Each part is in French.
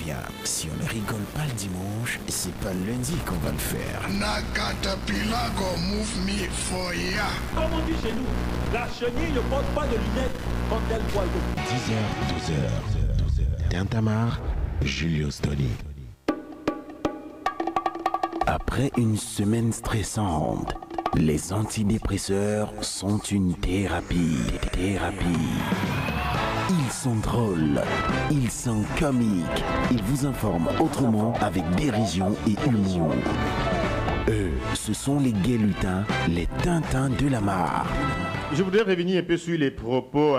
bien, si on ne rigole pas le dimanche, c'est pas le lundi qu'on va le faire. Nakatapilago move me for ya. Comme on dit chez nous, la chenille ne porte pas de lunettes quand elle voit l'eau. 10h, 12h. Tintamarre, Julio Stoni. Après une semaine stressante, les antidépresseurs sont une thérapie. Ils sont drôles, ils sont comiques, ils vous informent autrement avec dérision et humour. Eux, ce sont les gays lutins, les Tintins de la Mare. Je voudrais revenir un peu sur les propos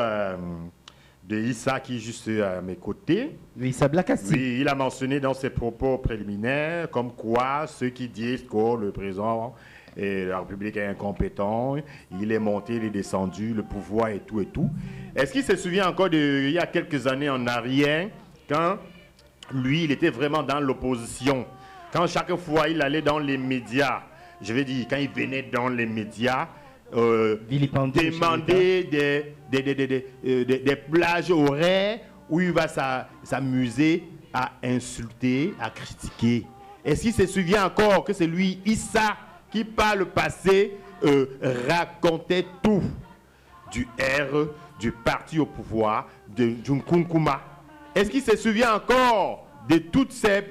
de Issa qui est juste à mes côtés. Oui, Issa Blakassi. Oui, il a mentionné dans ses propos préliminaires comme quoi ceux qui disent que le président et la République est incompétent, il est monté, il est descendu, le pouvoir et tout et tout. Est-ce qu'il se souvient encore il y a quelques années en arrière, quand lui, il était vraiment dans l'opposition, quand chaque fois il allait dans les médias, je veux dire, quand il venait dans les médias, demander des plages horaires où il va s'amuser à insulter, à critiquer. Est-ce qu'il se souvient encore que c'est lui, Issa, qui par le passé racontait tout du R, du parti au pouvoir, de Nkunkuma? Est-ce qu'il se souvient encore de tous ces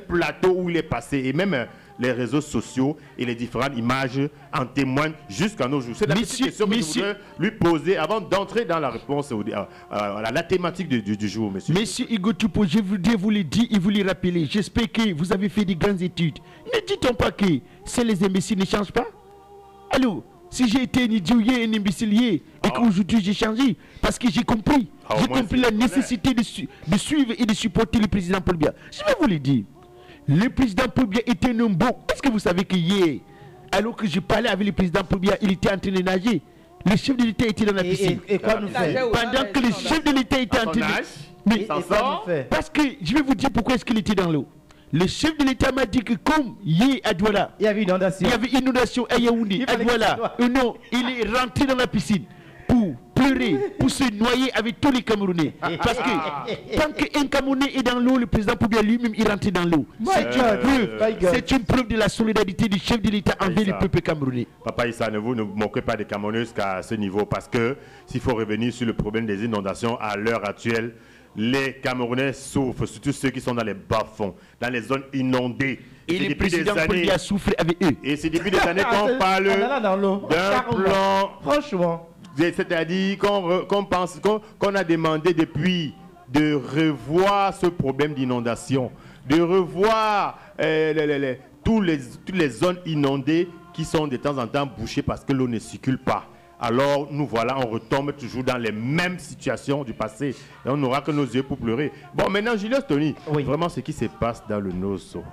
plateaux où il est passé, et même les réseaux sociaux et les différentes images en témoignent jusqu'à nos jours? C'est la petite question que je voudrais lui poser avant d'entrer dans la réponse à la thématique du jour, monsieur. Monsieur Hugo Tupo, je voudrais vous le dire et vous le rappeler. J'espère que vous avez fait des grandes études. Ne dit-on pas que c'est les imbéciles ne changent pas? Allô, si j'ai été un idiot, un imbécile, et qu'aujourd'hui j'ai changé, parce que j'ai compris. J'ai compris la nécessité de suivre et de supporter le président Paul Biya. Je vais vous le dire. Le président Paul Biya était un homme beau. Est-ce que vous savez que hier, alors que je parlais avec le président Paul Biya, il était en train de nager. Le chef de l'État était dans la piscine. Et quoi nous faire? Pendant que le chef de l'État était en train de... Mais parce que je vais vous dire pourquoi est-ce qu'il était dans l'eau. Le chef de l'État m'a dit que comme hier à Douala, il y avait inondation à Yaoundé, à Douala, non, il est rentré dans la piscine pour pleurer, pour se noyer avec tous les Camerounais. Parce que tant qu'un Camerounais est dans l'eau, le président Paul Biya lui-même est rentré dans l'eau. C'est une preuve de la solidarité du chef de l'État envers le peuple camerounais. Papa Issa, ne vous moquez pas des Camerounais jusqu'à ce niveau, parce que s'il faut revenir sur le problème des inondations à l'heure actuelle, les Camerounais souffrent, surtout ceux qui sont dans les bas-fonds, dans les zones inondées. Et le président Paul Biya souffre avec eux. Et c'est depuis des années qu'on parle d'un plan. Franchement. C'est-à-dire qu'on a demandé depuis de revoir ce problème d'inondation, de revoir toutes les zones inondées qui sont de temps en temps bouchées parce que l'eau ne circule pas. Alors nous voilà, on retombe toujours dans les mêmes situations du passé. Et on n'aura que nos yeux pour pleurer. Bon, maintenant, Julio Stoni, vraiment ce qui se passe dans le Nosso,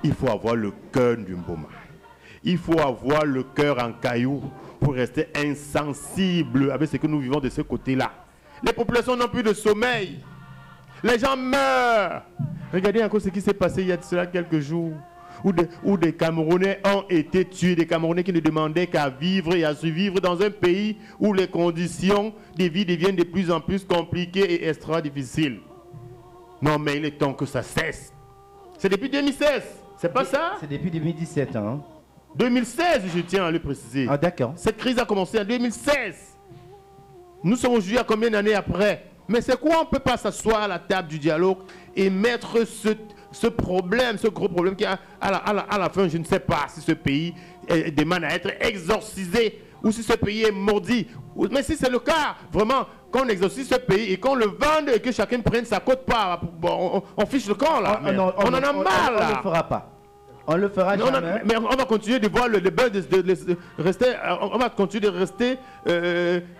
il faut avoir le cœur du Mboma. Il faut avoir le cœur en caillou pour rester insensible avec ce que nous vivons de ce côté-là. Les populations n'ont plus de sommeil. Les gens meurent. Regardez encore ce qui s'est passé il y a de cela quelques jours, où des Camerounais ont été tués, des Camerounais qui ne demandaient qu'à vivre et à survivre dans un pays où les conditions de vie deviennent de plus en plus compliquées et extra difficiles. Non, mais il est temps que ça cesse. C'est depuis 2016, c'est pas ça? C'est depuis 2017, hein. 2016, je tiens à le préciser. Ah, d'accord. Cette crise a commencé en 2016. Nous sommes aujourd'hui à combien d'années après? Mais c'est quoi? On ne peut pas s'asseoir à la table du dialogue et mettre ce problème, ce gros problème qui a à la fin, je ne sais pas si ce pays demande à être exorcisé ou si ce pays est maudit. Mais si c'est le cas, vraiment, qu'on exorcise ce pays et qu'on le vende et que chacun prenne sa quête-part, on fiche le camp là. On en a marre là. On ne le fera pas. On le fera jamais. Mais on va continuer de voir le débat, on va continuer de rester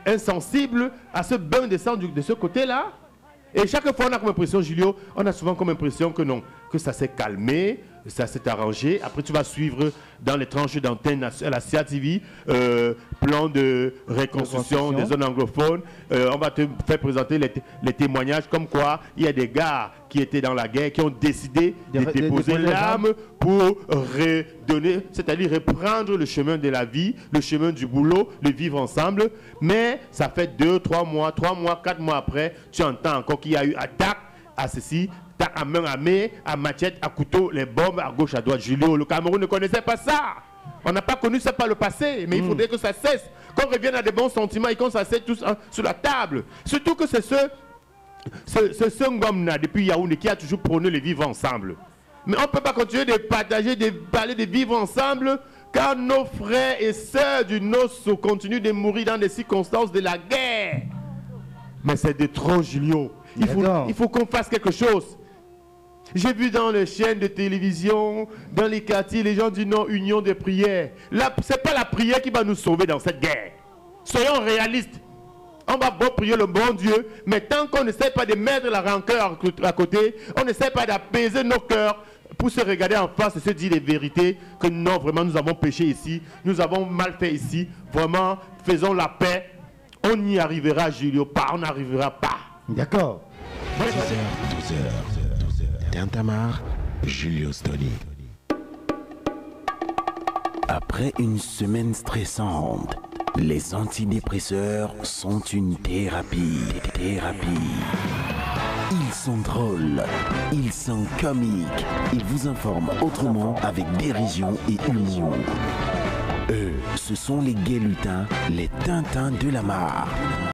insensible à ce bain de sang de ce côté-là. Et chaque fois, on a comme impression, Julio, on a souvent comme impression que non, que ça s'est calmé, ça s'est arrangé. Après, tu vas suivre dans les tranches d'antenne à la CATV, plan de reconstruction des zones anglophones. On va te faire présenter les témoignages comme quoi il y a des gars qui étaient dans la guerre, qui ont décidé de déposer l'arme pour redonner, c'est-à-dire reprendre le chemin de la vie, le chemin du boulot, le vivre ensemble. Mais ça fait 2, 3 mois, 4 mois après, tu entends encore qu'il y a eu attaque à ceci, à main armée, à machette, à couteau, les bombes à gauche, à droite. Julio, le Cameroun ne connaissait pas ça. On n'a pas connu ça par le passé, mais il faudrait que ça cesse. Qu'on revienne à des bons sentiments et qu'on s'assied tous sur la table. Surtout que c'est ce Ngom-là, depuis Yaoundé, qui a toujours prôné le vivre ensemble. Mais on ne peut pas continuer de partager, de parler de vivre ensemble quand nos frères et sœurs du Nosso continuent de mourir dans des circonstances de la guerre. Mais c'est de trop, Julio. Il faut qu'on fasse quelque chose. J'ai vu dans les chaînes de télévision, dans les quartiers, les gens disent non, union de prière. Ce n'est pas la prière qui va nous sauver dans cette guerre. Soyons réalistes. On va bon prier le bon Dieu, mais tant qu'on n'essaie pas de mettre la rancœur à côté, on n'essaie pas d'apaiser nos cœurs pour se regarder en face et se dire les vérités, que non, vraiment, nous avons péché ici, nous avons mal fait ici, vraiment, faisons la paix. On y arrivera, Julio, pas, on n'arrivera pas. D'accord. 12h. Tintamarre, Julio Stoni. Après une semaine stressante, les antidépresseurs sont une thérapie. Ils sont drôles, ils sont comiques, ils vous informent autrement avec dérision et humour. Eux, ce sont les gays lutins, les Tintins de la Mare.